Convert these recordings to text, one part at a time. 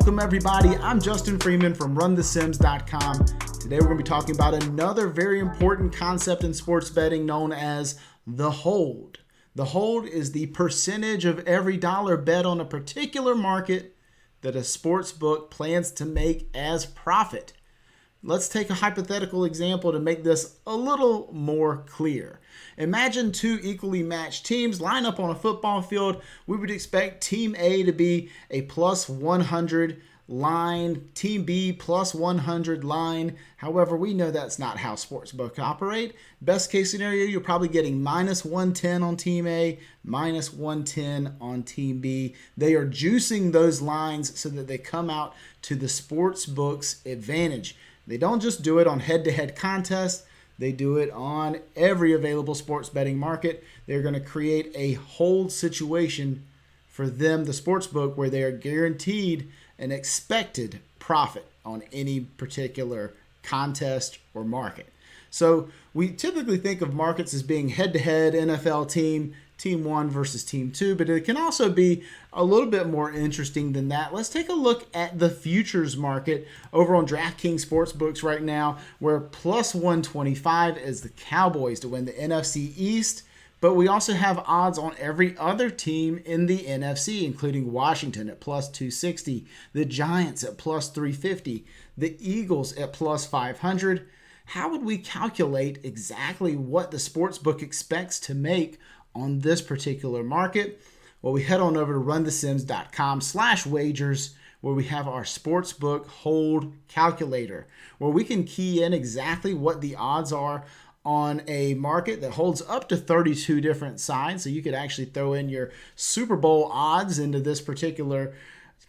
Welcome everybody, I'm Justin Freeman from runthesims.com. Today we're going to be talking about another very important concept in sports betting known as the hold. The hold is the percentage of every dollar bet on a particular market that a sports book plans to make as profit. Let's take a hypothetical example to make this a little more clear. Imagine two equally matched teams line up on a football field. We would expect Team A to be a plus 100 line, Team B plus 100 line. However, we know that's not how sportsbooks operate. Best case scenario, you're probably getting minus 110 on Team A, minus 110 on Team B. They are juicing those lines so that they come out to the sportsbook's advantage. They don't just do it on head-to-head contests. They do it on every available sports betting market. They're going to create a hold situation for them, the sportsbook, where they are guaranteed an expected profit on any particular contest or market. So we typically think of markets as being head-to-head NFL team 1 versus Team 2, but it can also be a little bit more interesting than that. Let's take a look at the futures market over on DraftKings Sportsbooks right now, where plus 125 is the Cowboys to win the NFC East, but we also have odds on every other team in the NFC, including Washington at plus 260, the Giants at plus 350, the Eagles at plus 500. How would we calculate exactly what the sportsbook expects to make on this particular market? Well, we head on over to runthesims.com/wagers, where we have our sportsbook hold calculator, where we can key in exactly what the odds are on a market that holds up to 32 different sides. So you could actually throw in your Super Bowl odds into this particular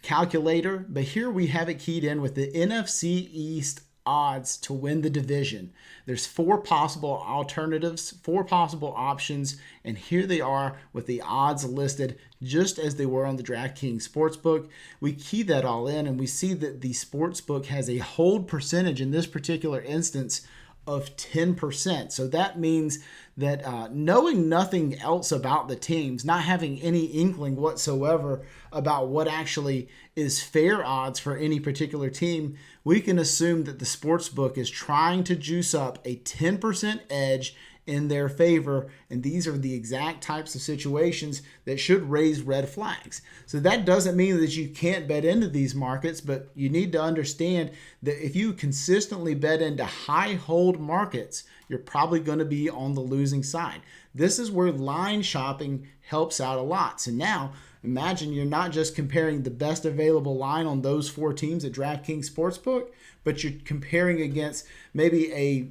calculator. But here we have it keyed in with the NFC East odds to win the division. There's 4 possible alternatives, 4 possible options, and here they are with the odds listed just as they were on the DraftKings Sportsbook. We key that all in and we see that the Sportsbook has a hold percentage in this particular instance of 10%. So that means that knowing nothing else about the teams, not having any inkling whatsoever about what actually is fair odds for any particular team, we can assume that the sportsbook is trying to juice up a 10% edge in their favor, and these are the exact types of situations that should raise red flags. So that doesn't mean that you can't bet into these markets, but you need to understand that if you consistently bet into high hold markets, you're probably going to be on the losing side. This is where line shopping helps out a lot. So now imagine you're not just comparing the best available line on those 4 teams at DraftKings Sportsbook, but you're comparing against maybe a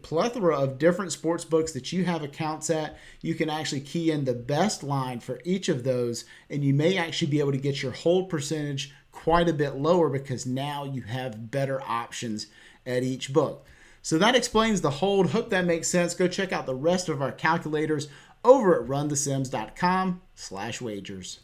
plethora of different sports books that you have accounts at. You can actually key in the best line for each of those, and you may actually be able to get your hold percentage quite a bit lower because now you have better options at each book. So that explains the hold. Hope that makes sense. Go check out the rest of our calculators over at runthesims.com/wagers.